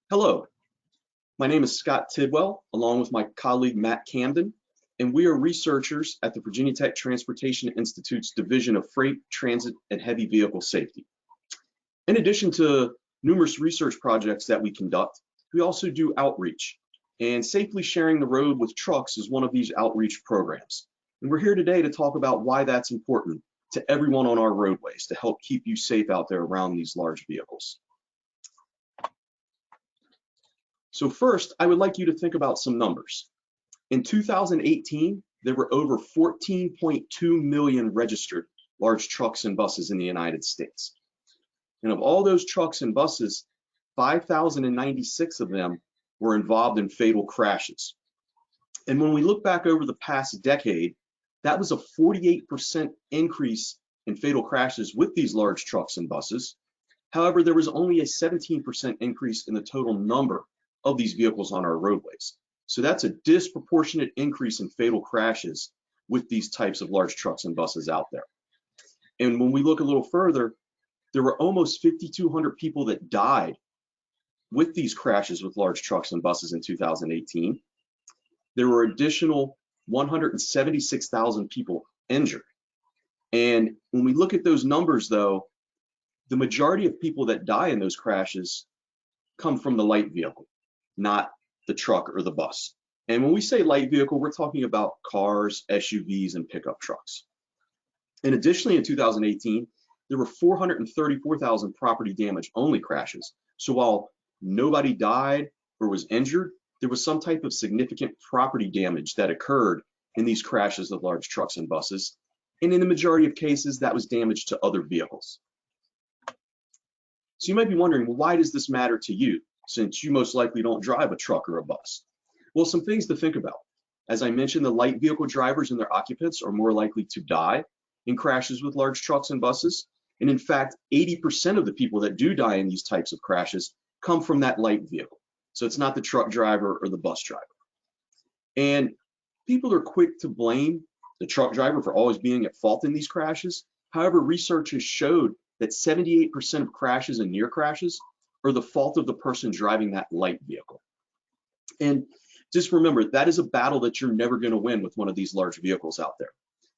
Hello, my name is Scott Tidwell, along with my colleague Matt Camden, and we are researchers at the Virginia Tech Transportation Institute's Division of Freight, Transit, and Heavy Vehicle Safety. In addition to numerous research projects that we conduct, we also do outreach, and safely sharing the road with trucks is one of these outreach programs. And we're here today to talk about why that's important to everyone on our roadways to help keep you safe out there around these large vehicles. So first, I would like you to think about some numbers. In 2018, there were over 14.2 million registered large trucks and buses in the United States. And of all those trucks and buses, 5,096 of them were involved in fatal crashes. And when we look back over the past decade, that was a 48% increase in fatal crashes with these large trucks and buses. However, there was only a 17% increase in the total number of these vehicles on our roadways. So that's a disproportionate increase in fatal crashes with these types of large trucks and buses out there. And when we look a little further, there were almost 5,200 people that died with these crashes with large trucks and buses in 2018. There were additional 176,000 people injured. And when we look at those numbers though, the majority of people that die in those crashes come from the light vehicle, not the truck or the bus. And when we say light vehicle, we're talking about cars, SUVs, and pickup trucks. And additionally, in 2018, there were 434,000 property damage only crashes. So while nobody died or was injured, there was some type of significant property damage that occurred in these crashes of large trucks and buses. And in the majority of cases, that was damage to other vehicles. So you might be wondering, well, why does this matter to you, since you most likely don't drive a truck or a bus? Well, some things to think about. As I mentioned, the light vehicle drivers and their occupants are more likely to die in crashes with large trucks and buses. And in fact, 80% of the people that do die in these types of crashes come from that light vehicle. So it's not the truck driver or the bus driver. And people are quick to blame the truck driver for always being at fault in these crashes. However, research has showed that 78% of crashes and near crashes are the fault of the person driving that light vehicle. And just remember, that is a battle that you're never going to win with one of these large vehicles out there.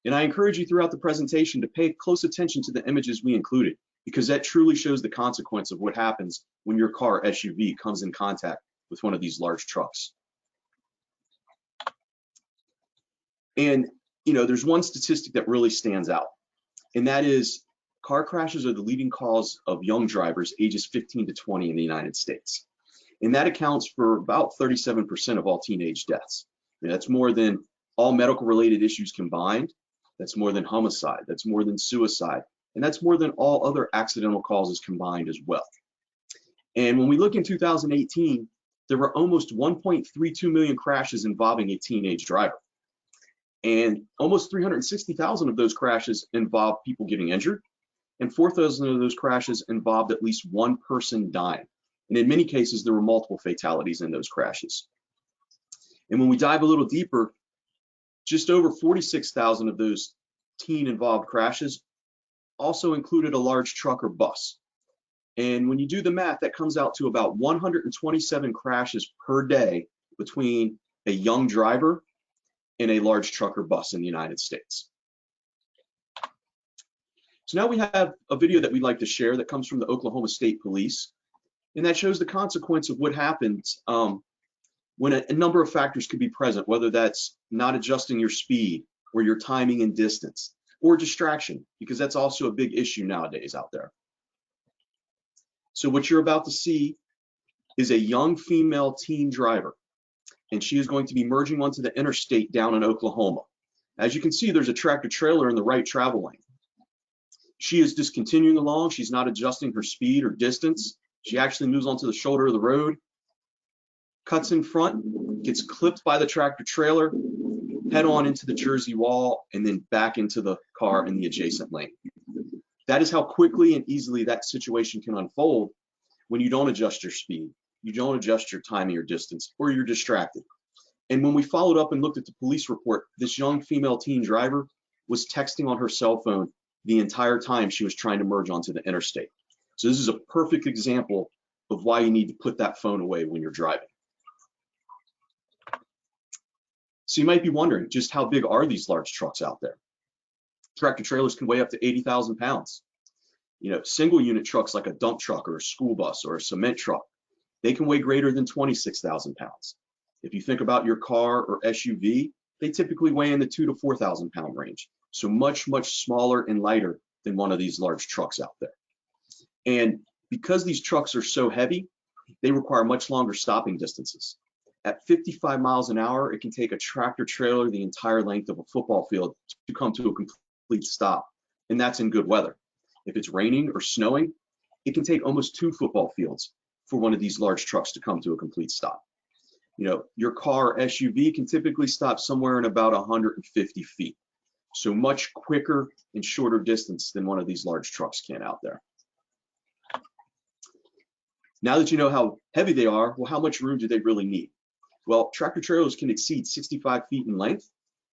And I encourage you throughout the presentation to pay close attention to the images we included, because that truly shows the consequence of what happens when your car SUV comes in contact with one of these large trucks. And there's one statistic that really stands out, and that is car crashes are the leading cause of young drivers ages 15 to 20 in the United States. And that accounts for about 37% of all teenage deaths. That's more than all medical related issues combined. That's more than homicide. That's more than suicide. And that's more than all other accidental causes combined as well. And when we look in 2018, there were almost 1.32 million crashes involving a teenage driver. And almost 360,000 of those crashes involved people getting injured. And 4,000 of those crashes involved at least one person dying. And in many cases, there were multiple fatalities in those crashes. And when we dive a little deeper, just over 46,000 of those teen-involved crashes also included a large truck or bus. And when you do the math, that comes out to about 127 crashes per day between a young driver and a large truck or bus in the United States. So now we have a video that we'd like to share that comes from the Oklahoma State Police, and that shows the consequence of what happens when a number of factors could be present, whether that's not adjusting your speed or your timing and distance, or distraction, because that's also a big issue nowadays out there. So what you're about to see is a young female teen driver, and she is going to be merging onto the interstate down in Oklahoma. As you can see, there's a tractor trailer in the right travel lane. She is just continuing along. She's not adjusting her speed or distance. She actually moves onto the shoulder of the road, cuts in front, gets clipped by the tractor trailer, head on into the Jersey wall, and then back into the car in the adjacent lane. That is how quickly and easily that situation can unfold when you don't adjust your speed, you don't adjust your timing or distance, or you're distracted. And when we followed up and looked at the police report, this young female teen driver was texting on her cell phone the entire time she was trying to merge onto the interstate. So this is a perfect example of why you need to put that phone away when you're driving. So you might be wondering, just how big are these large trucks out there? Tractor trailers can weigh up to 80,000 pounds. You know, single unit trucks like a dump truck or a school bus or a cement truck, they can weigh greater than 26,000 pounds. If you think about your car or SUV, they typically weigh in the 2,000 to 4,000 pound range. So much, much smaller and lighter than one of these large trucks out there. And because these trucks are so heavy, they require much longer stopping distances. At 55 miles an hour, it can take a tractor trailer the entire length of a football field to come to a complete stop. And that's in good weather. If it's raining or snowing, it can take almost 2 football fields for one of these large trucks to come to a complete stop. You know, your car or SUV can typically stop somewhere in about 150 feet. So much quicker and shorter distance than one of these large trucks can out there. Now that you know how heavy they are, well, how much room do they really need? Well, tractor trailers can exceed 65 feet in length,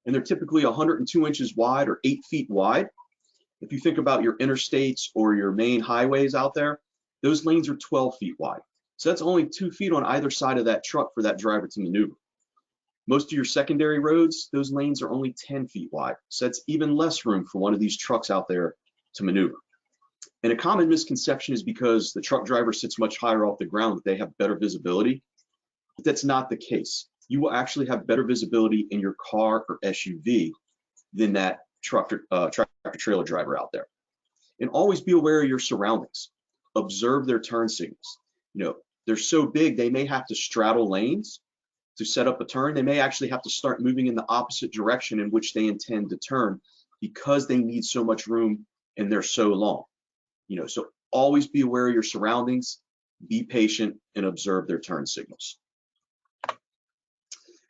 and they're typically 102 inches wide or 8 feet wide. If you think about your interstates or your main highways out there, those lanes are 12 feet wide. So that's only 2 feet on either side of that truck for that driver to maneuver. Most of your secondary roads, those lanes are only 10 feet wide. So that's even less room for one of these trucks out there to maneuver. And a common misconception is because the truck driver sits much higher off the ground that they have better visibility. But that's not the case. You will actually have better visibility in your car or SUV than that tractor trailer driver out there. And always be aware of your surroundings. Observe their turn signals. You know, they're so big, they may have to straddle lanes to set up a turn. They may actually have to start moving in the opposite direction in which they intend to turn because they need so much room and they're so long. You know, so always be aware of your surroundings, be patient, and observe their turn signals.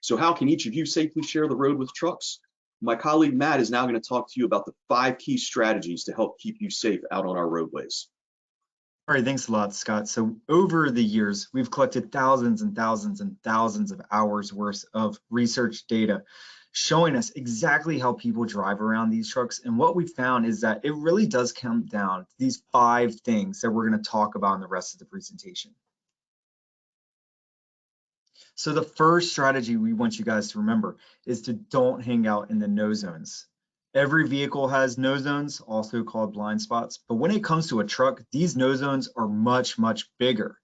So how can each of you safely share the road with trucks? My colleague Matt is now going to talk to you about the 5 key strategies to help keep you safe out on our roadways. All right, thanks a lot, Scott. So over the years, we've collected thousands and thousands and thousands of hours worth of research data showing us exactly how people drive around these trucks. And what we found is that it really does come down to these 5 things that we're going to talk about in the rest of the presentation. So the first strategy we want you guys to remember is to don't hang out in the no zones. Every vehicle has no zones, also called blind spots. But when it comes to a truck, these no zones are much, much bigger.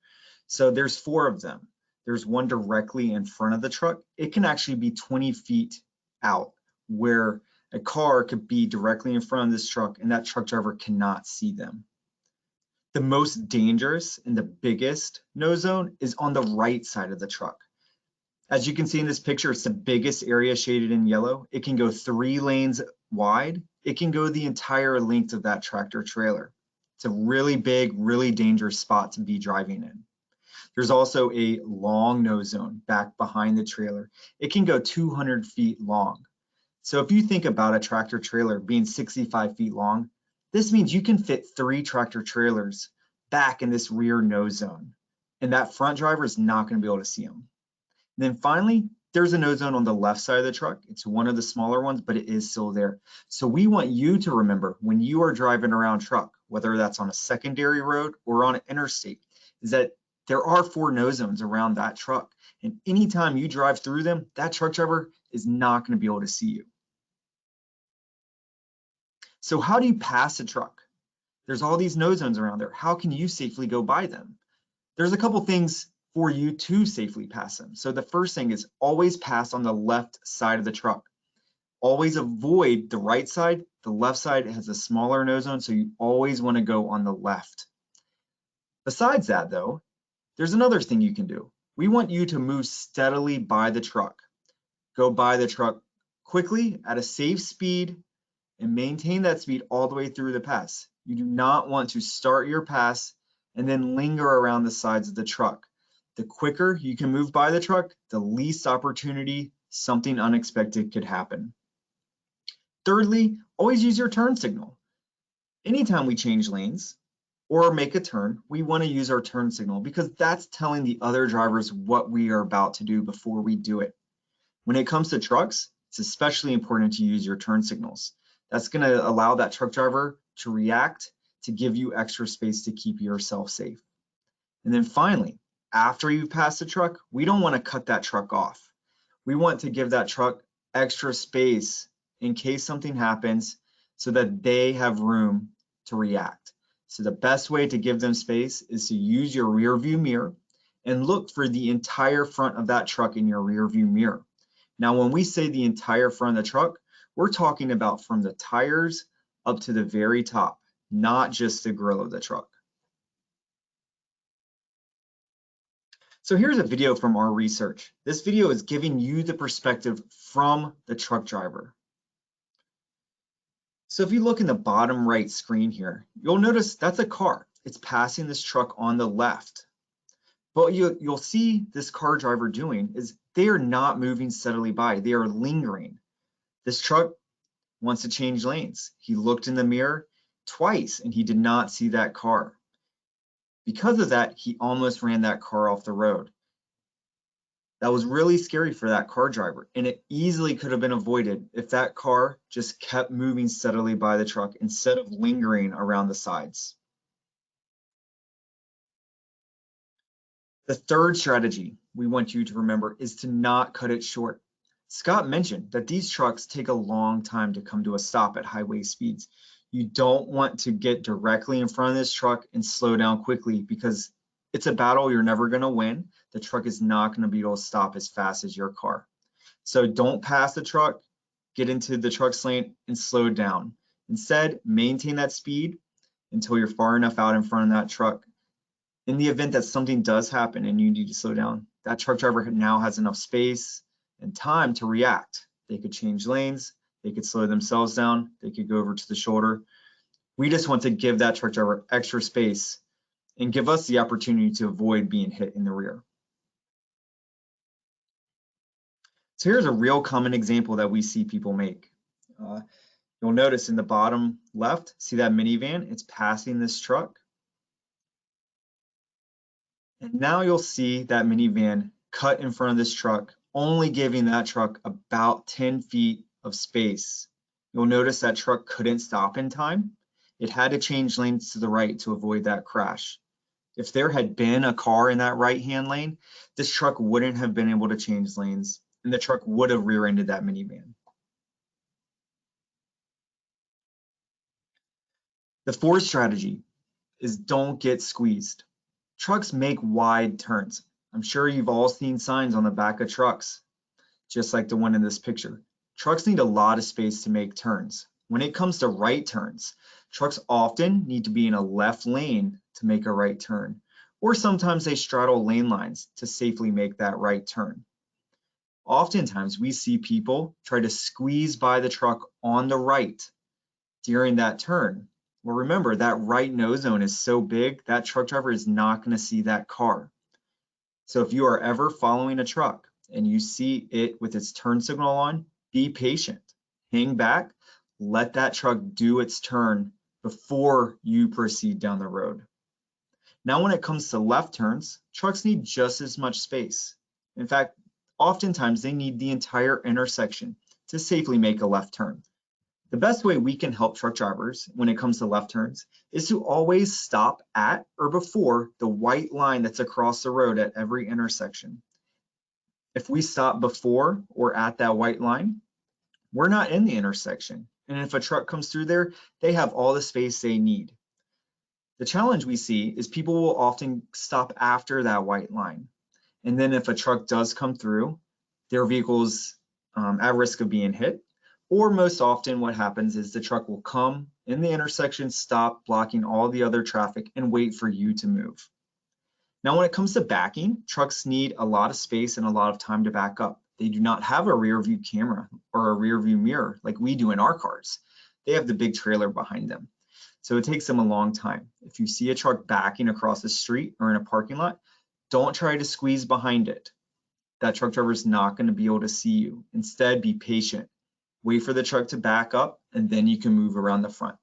So there's 4 of them. There's one directly in front of the truck. It can actually be 20 feet out, where a car could be directly in front of this truck and that truck driver cannot see them. The most dangerous and the biggest no zone is on the right side of the truck. As you can see in this picture, it's the biggest area shaded in yellow. It can go 3 lanes wide. It can go the entire length of that tractor trailer. It's a really big, really dangerous spot to be driving in. There's also a long no zone back behind the trailer. It can go 200 feet long. So if you think about a tractor trailer being 65 feet long, this means you can fit 3 tractor trailers back in this rear no zone. And that front driver is not going to be able to see them. Then finally, there's a no zone on the left side of the truck. It's one of the smaller ones, but it is still there. So we want you to remember when you are driving around truck, whether that's on a secondary road or on an interstate, is that there are 4 no zones around that truck. And anytime you drive through them, that truck driver is not going to be able to see you. So how do you pass a truck? There's all these no zones around there. How can you safely go by them? There's a couple things for you to safely pass them. So the first thing is always pass on the left side of the truck. Always avoid the right side. The left side has a smaller no zone, so you always want to go on the left. Besides that though, there's another thing you can do. We want you to move steadily by the truck. Go by the truck quickly at a safe speed and maintain that speed all the way through the pass. You do not want to start your pass and then linger around the sides of the truck. The quicker you can move by the truck, the least opportunity something unexpected could happen. Thirdly, always use your turn signal. Anytime we change lanes or make a turn, we want to use our turn signal because that's telling the other drivers what we are about to do before we do it. When it comes to trucks, it's especially important to use your turn signals. That's going to allow that truck driver to react to give you extra space to keep yourself safe. And then finally, after you've passed the truck, we don't want to cut that truck off. We want to give that truck extra space in case something happens so that they have room to react. So the best way to give them space is to use your rear view mirror and look for the entire front of that truck in your rear view mirror. Now, when we say the entire front of the truck, we're talking about from the tires up to the very top, not just the grill of the truck. So here's a video from our research. This video is giving you the perspective from the truck driver. So if you look in the bottom right screen here, you'll notice that's a car. It's passing this truck on the left. But what you'll see this car driver doing is they are not moving steadily by. They are lingering. This truck wants to change lanes. He looked in the mirror twice and he did not see that car. Because of that, he almost ran that car off the road. That was really scary for that car driver, and it easily could have been avoided if that car just kept moving steadily by the truck instead of lingering around the sides. The third strategy we want you to remember is to not cut it short. Scott mentioned that these trucks take a long time to come to a stop at highway speeds. You don't want to get directly in front of this truck and slow down quickly because it's a battle you're never going to win. The truck is not going to be able to stop as fast as your car. So don't pass the truck, get into the truck's lane and slow down. Instead, maintain that speed until you're far enough out in front of that truck. In the event that something does happen and you need to slow down, that truck driver now has enough space and time to react. They could change lanes, they could slow themselves down, they could go over to the shoulder. We just want to give that truck driver extra space and give us the opportunity to avoid being hit in the rear. So here's a real common example that we see people make. You'll notice in the bottom left, see that minivan? It's passing this truck. And now you'll see that minivan cut in front of this truck, only giving that truck about 10 feet of space. You'll notice that truck couldn't stop in time. It had to change lanes to the right to avoid that crash. If there had been a car in that right-hand lane, this truck wouldn't have been able to change lanes, and the truck would have rear-ended that minivan. The fourth strategy is don't get squeezed. Trucks make wide turns. I'm sure you've all seen signs on the back of trucks, just like the one in this picture. Trucks need a lot of space to make turns. When it comes to right turns, trucks often need to be in a left lane to make a right turn, or sometimes they straddle lane lines to safely make that right turn. Oftentimes, we see people try to squeeze by the truck on the right during that turn. Well, remember, that right nose zone is so big, that truck driver is not going to see that car. So if you are ever following a truck and you see it with its turn signal on, be patient. Hang back, let that truck do its turn before you proceed down the road. Now, when it comes to left turns, trucks need just as much space. In fact, oftentimes they need the entire intersection to safely make a left turn. The best way we can help truck drivers when it comes to left turns is to always stop at or before the white line that's across the road at every intersection. If we stop before or at that white line, we're not in the intersection. And if a truck comes through there, they have all the space they need. The challenge we see is people will often stop after that white line. And then if a truck does come through, their vehicle's at risk of being hit. Or most often what happens is the truck will come in the intersection, stop, blocking all the other traffic, and wait for you to move. Now, when it comes to backing, trucks need a lot of space and a lot of time to back up. They do not have a rear view camera or a rear view mirror like we do in our cars. They have the big trailer behind them. So it takes them a long time. If you see a truck backing across the street or in a parking lot, don't try to squeeze behind it. That truck driver is not going to be able to see you. Instead, be patient. Wait for the truck to back up, and then you can move around the front.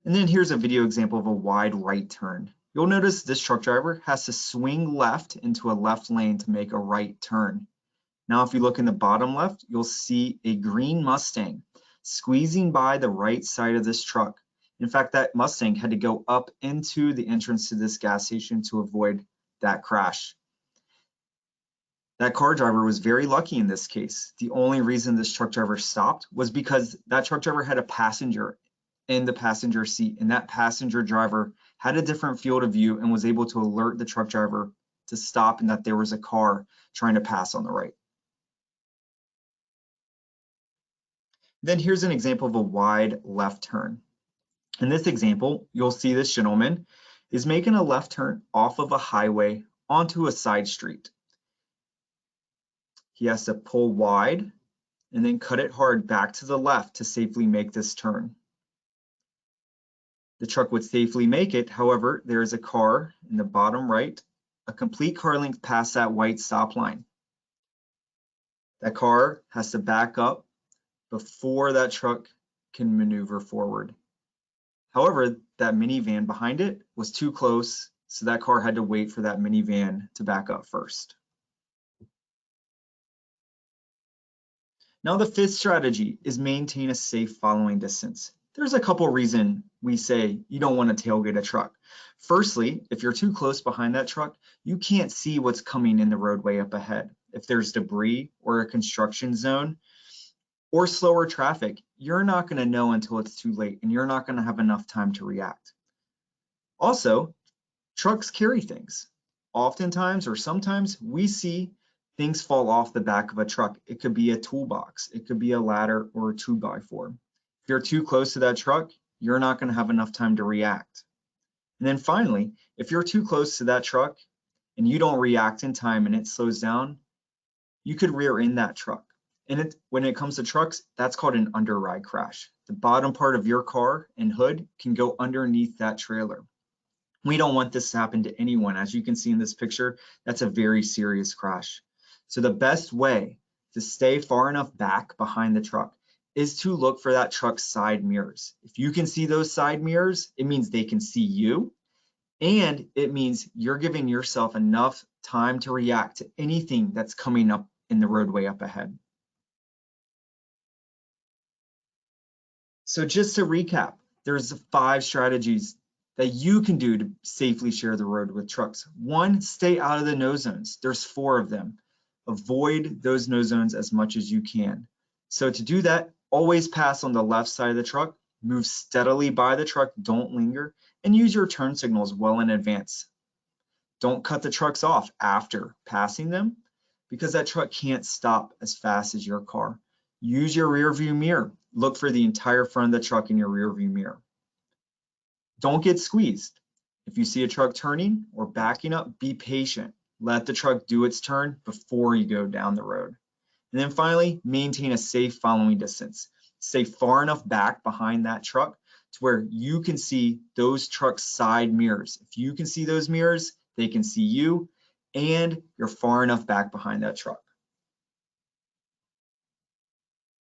And then here's a video example of a wide right turn. You'll notice this truck driver has to swing left into a left lane to make a right turn. Now, if you look in the bottom left, you'll see a green Mustang squeezing by the right side of this truck. In fact, that Mustang had to go up into the entrance to this gas station to avoid that crash. That car driver was very lucky in this case. The only reason this truck driver stopped was because that truck driver had a passenger in the passenger seat, and that passenger driver had a different field of view and was able to alert the truck driver to stop and that there was a car trying to pass on the right. Then here's an example of a wide left turn. In this example, you'll see this gentleman is making a left turn off of a highway onto a side street. He has to pull wide and then cut it hard back to the left to safely make this turn. The truck would safely make it. However, there is a car in the bottom right, a complete car length past that white stop line. That car has to back up before that truck can maneuver forward. However, that minivan behind it was too close, so that car had to wait for that minivan to back up first. Now the fifth strategy is maintain a safe following distance. There's a couple reasons we say you don't want to tailgate a truck. Firstly, if you're too close behind that truck, you can't see what's coming in the roadway up ahead. If there's debris or a construction zone or slower traffic, you're not going to know until it's too late, and you're not going to have enough time to react. Also, trucks carry things. Oftentimes or sometimes we see things fall off the back of a truck. It could be a toolbox, it could be a ladder or a 2x4. If you're too close to that truck, you're not going to have enough time to react. And then finally, if you're too close to that truck and you don't react in time and it slows down, you could rear end that truck. And when it comes to trucks, that's called an underride crash. The bottom part of your car and hood can go underneath that trailer. We don't want this to happen to anyone. As you can see in this picture, that's a very serious crash. So the best way to stay far enough back behind the truck is to look for that truck's side mirrors. If you can see those side mirrors, it means they can see you, and it means you're giving yourself enough time to react to anything that's coming up in the roadway up ahead. So just to recap, there's 5 strategies that you can do to safely share the road with trucks. 1, stay out of the no zones. There's 4 of them. Avoid those no zones as much as you can. So to do that, always pass on the left side of the truck, move steadily by the truck, don't linger, and use your turn signals well in advance. Don't cut the trucks off after passing them, because that truck can't stop as fast as your car. Use your rear view mirror. Look for the entire front of the truck in your rear view mirror. Don't get squeezed. If you see a truck turning or backing up, be patient. Let the truck do its turn before you go down the road. And then finally, maintain a safe following distance. Stay far enough back behind that truck to where you can see those truck side mirrors. If you can see those mirrors, they can see you, and you're far enough back behind that truck.